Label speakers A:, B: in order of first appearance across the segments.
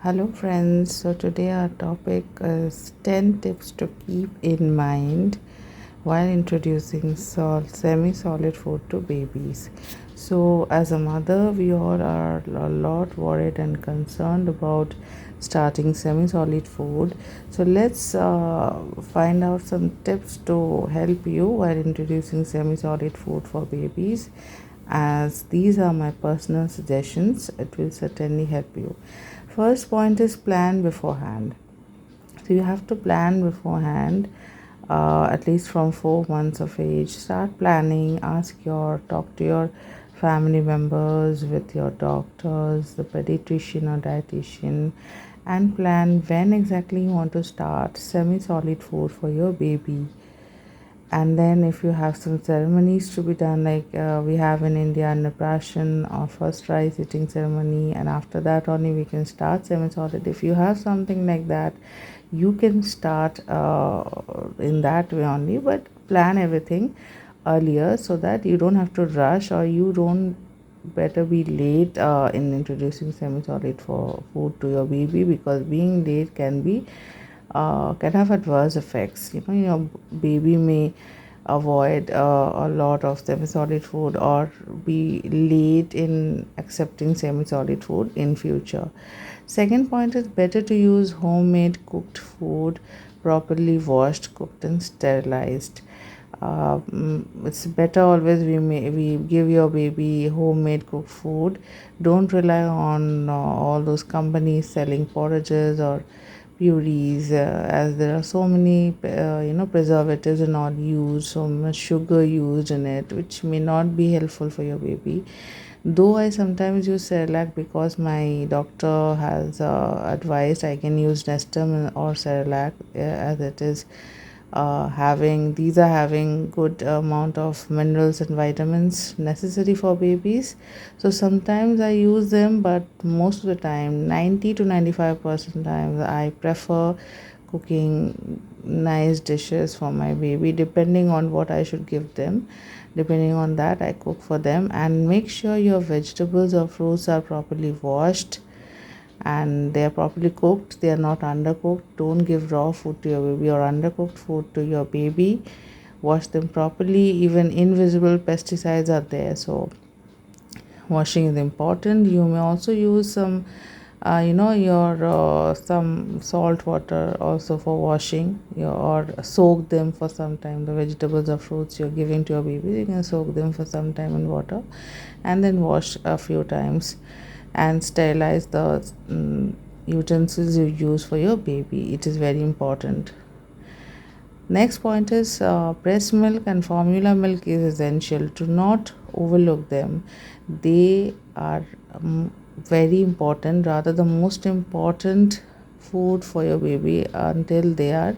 A: Hello, friends. So, today our topic is 10 tips to keep in mind while introducing semi solid food to babies. So, as a mother, we all are a lot worried and concerned about starting semi solid food. So, let's find out some tips to help you while introducing semi solid food for babies. As these are my personal suggestions, it will certainly help you. First point is plan beforehand. So you have to plan beforehand, at least from 4 months of age. Start planning. Talk to your family members, with your doctors, the pediatrician or dietitian, and plan when exactly you want to start semi-solid food for your baby. And then if you have some ceremonies to be done, like we have in India Annaprashan or first rice eating ceremony, and after that only we can start semi-solid. If you have something like that, you can start in that way only, but plan everything earlier so that you don't have to rush, or you don't better be late in introducing semi-solid for food to your baby, because being late can have adverse effects. Your baby may avoid a lot of semi-solid food, or be late in accepting semi-solid food in future. Second point is better to use homemade cooked food, properly washed, cooked and sterilized. It's better always we give your baby homemade cooked food. Don't rely on all those companies selling porridges or purees, as there are so many preservatives and all used, so much sugar used in it, which may not be helpful for your baby. Though I sometimes use Cerelac because my doctor has advised I can use Nestum or Cerelac, as it is having good amount of minerals and vitamins necessary for babies. So sometimes I use them, but most of the time, 90 to 95% times, I prefer cooking nice dishes for my baby, depending on what I should give them. Depending on that, I cook for them. And make sure your vegetables or fruits are properly washed and they are properly cooked. They are not undercooked. Don't give raw food to your baby or undercooked food to your baby. Wash them properly. Even invisible pesticides are there, so washing is important. You may also use some your some salt water also for washing, or soak them for some time. The vegetables or fruits you're giving to your baby, you can soak them for some time in water and then wash a few times, and sterilize the utensils you use for your baby. It is very important. Next point is breast milk and formula milk is essential. Do not overlook them. They are very important, rather the most important food for your baby until they are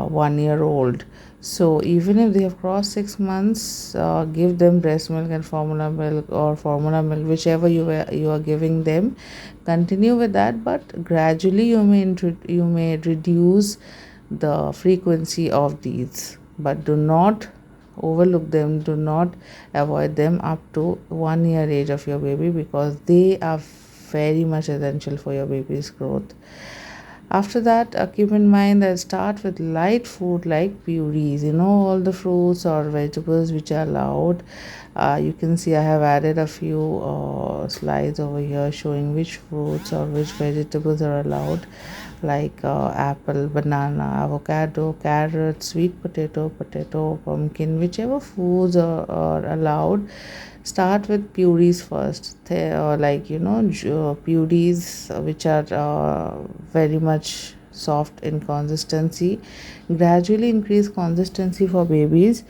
A: 1 year old. So even if they have crossed 6 months, give them breast milk and formula milk, or formula milk, whichever you are giving them. Continue with that, but gradually you may reduce the frequency of these, but do not overlook them. Do not avoid them up to 1 year age of your baby, because they are very much essential for your baby's growth. After that, keep in mind that start with light food like purees, all the fruits or vegetables which are allowed. You can see I have added a few slides over here showing which fruits or which vegetables are allowed, like apple, banana, avocado, carrot, sweet potato, pumpkin, whichever foods are allowed. Start with purees first. Purees which are very much soft in consistency. Gradually increase consistency for babies.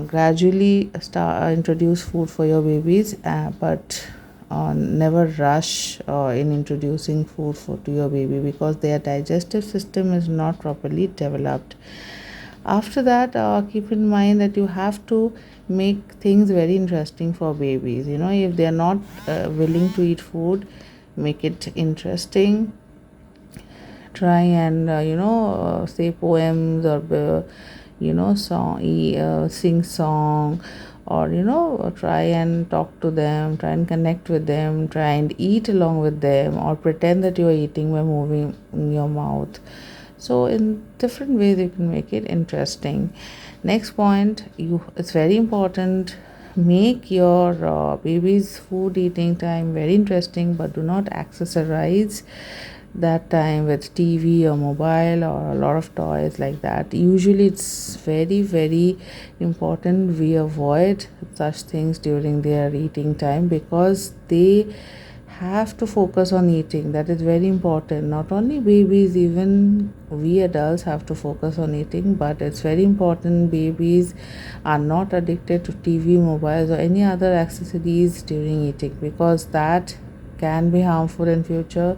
A: Gradually introduce food for your babies, but never rush in introducing food to your baby, because their digestive system is not properly developed. After that, keep in mind that you have to make things very interesting for babies. If they are not willing to eat food, make it interesting. Try and say poems, or sing song, or try and talk to them, try and connect with them, try and eat along with them, or pretend that you are eating by moving your mouth. So in different ways you can make it interesting. Next point, it's very important, make your baby's food eating time very interesting, but do not accessorize that time with TV or mobile or a lot of toys like that. Usually it's very very important we avoid such things during their eating time, because they have to focus on eating. That is very important. Not only babies, even we adults have to focus on eating, but it's very important babies are not addicted to TV, mobiles, or any other accessories during eating, because that can be harmful in future.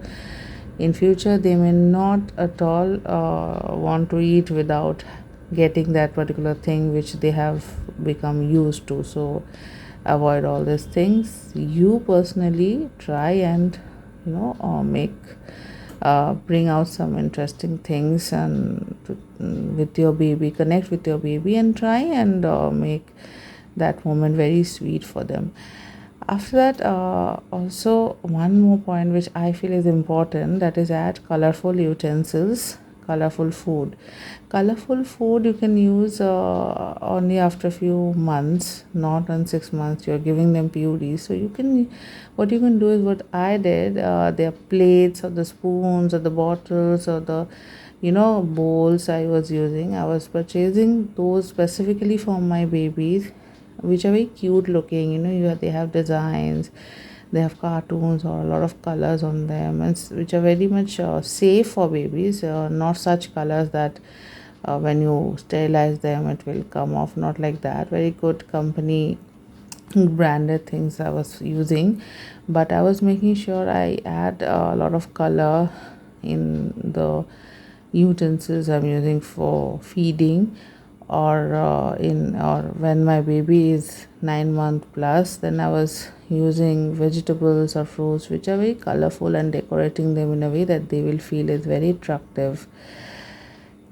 A: In future they may not at all want to eat without getting that particular thing which they have become used to. So avoid all these things. You personally try and make bring out some interesting things, and with your baby, connect with your baby, and try and make that moment very sweet for them. After that, also one more point which I feel is important, that is add colorful utensils, colorful food. Colorful food you can use only after a few months, not on 6 months. You're giving them purees, so what you can do is what I did. Their plates or the spoons or the bottles or the bowls I was using. I was purchasing those specifically for my babies, which are very cute looking. They have designs, they have cartoons or a lot of colors on them, and which are very much safe for babies. Not such colors that when you sterilize them it will come off, not like that. Very good company branded things I was using, but I was making sure I add a lot of color in the utensils I'm using for feeding, or when my baby is 9 month plus, then I was using vegetables or fruits which are very colorful and decorating them in a way that they will feel is very attractive.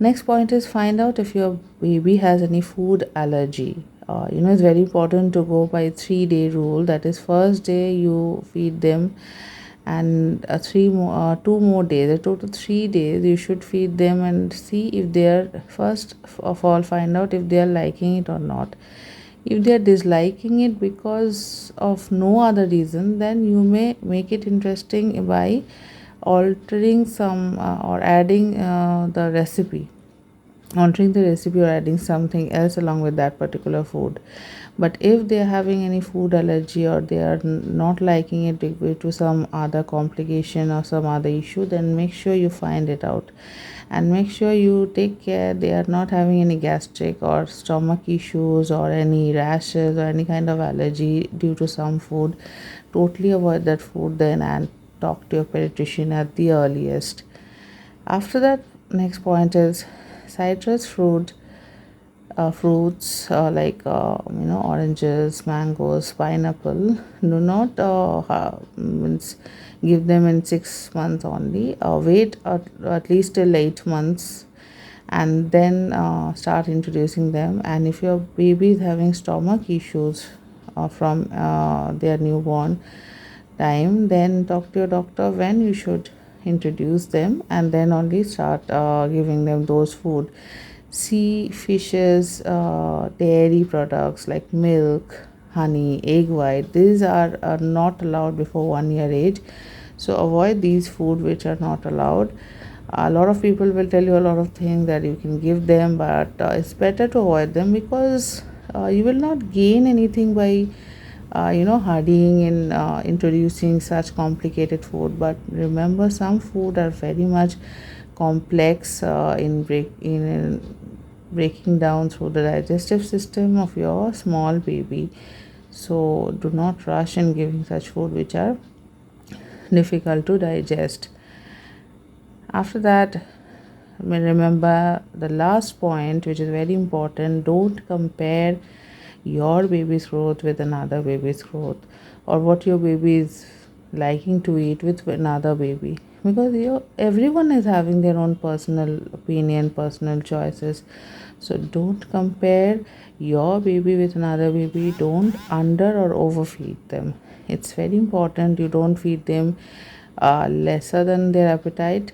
A: Next point is find out if your baby has any food allergy. It's very important to go by 3 day rule. That is, first day you feed them, and 2 more days, a total 3 days you should feed them, and see if they are, first of all find out if they are liking it or not. If they are disliking it because of no other reason, then you may make it interesting by altering some or adding the recipe or adding something else along with that particular food. But if they are having any food allergy, or they are not liking it due to some other complication or some other issue, then make sure you find it out, and make sure you take care they are not having any gastric or stomach issues or any rashes or any kind of allergy due to some food. Totally avoid that food then, and talk to your pediatrician at the earliest. After that, next point is citrus fruits, like oranges, mangoes, pineapple. Do not means give them in 6 months only. Wait at least till 8 months, and then start introducing them. And if your baby is having stomach issues from their newborn time, then talk to your doctor when you should introduce them, and then only start giving them those food. Sea fishes, dairy products like milk, honey, egg white, these are not allowed before 1 year age. So avoid these food which are not allowed. A lot of people will tell you a lot of things that you can give them, but it's better to avoid them, because you will not gain anything by hurrying in introducing such complicated food. But remember, some food are very much complex in breaking down through the digestive system of your small baby. So do not rush in giving such food which are difficult to digest. After that, remember the last point, which is very important: don't compare your baby's growth with another baby's growth, or what your baby is liking to eat with another baby, because everyone is having their own personal opinion, personal choices. So don't compare your baby with another baby. Don't under or overfeed them. It's very important you don't feed them lesser than their appetite,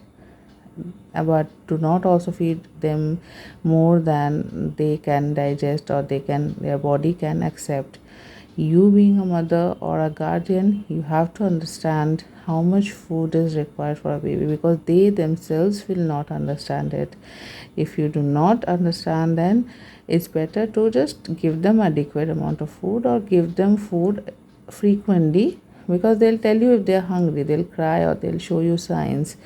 A: but do not also feed them more than they can digest or their body can accept. You being a mother or a guardian, you have to understand how much food is required for a baby, because they themselves will not understand it. If you do not understand, then it's better to just give them adequate amount of food or give them food frequently, because they'll tell you if they're hungry, they'll cry or they'll show you signs.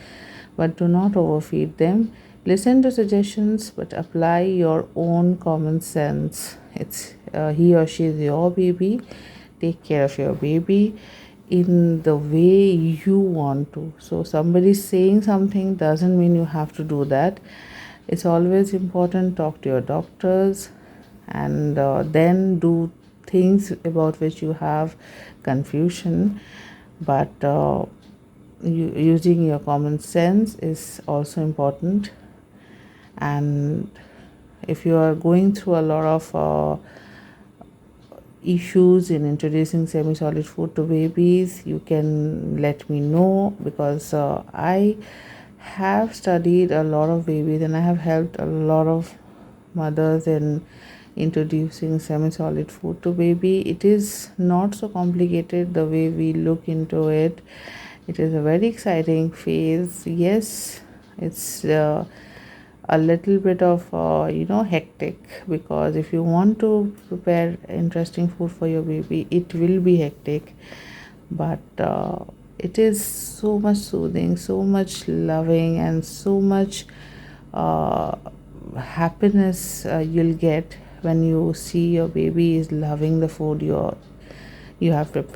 A: But do not overfeed them. Listen to suggestions, but apply your own common sense. It's he or she is your baby. Take care of your baby in the way you want to. So somebody saying something doesn't mean you have to do that. It's always important, talk to your doctors, and then do things about which you have confusion. But using your common sense is also important. And if you are going through a lot of issues in introducing semi-solid food to babies, you can let me know, because I have studied a lot of babies and I have helped a lot of mothers in introducing semi-solid food to baby. It is not so complicated the way we look into it. It is a very exciting phase. Yes, it's a little bit of hectic, because if you want to prepare interesting food for your baby, it will be hectic. But it is so much soothing, so much loving, and so much uh, happiness you'll get when you see your baby is loving the food you have prepared.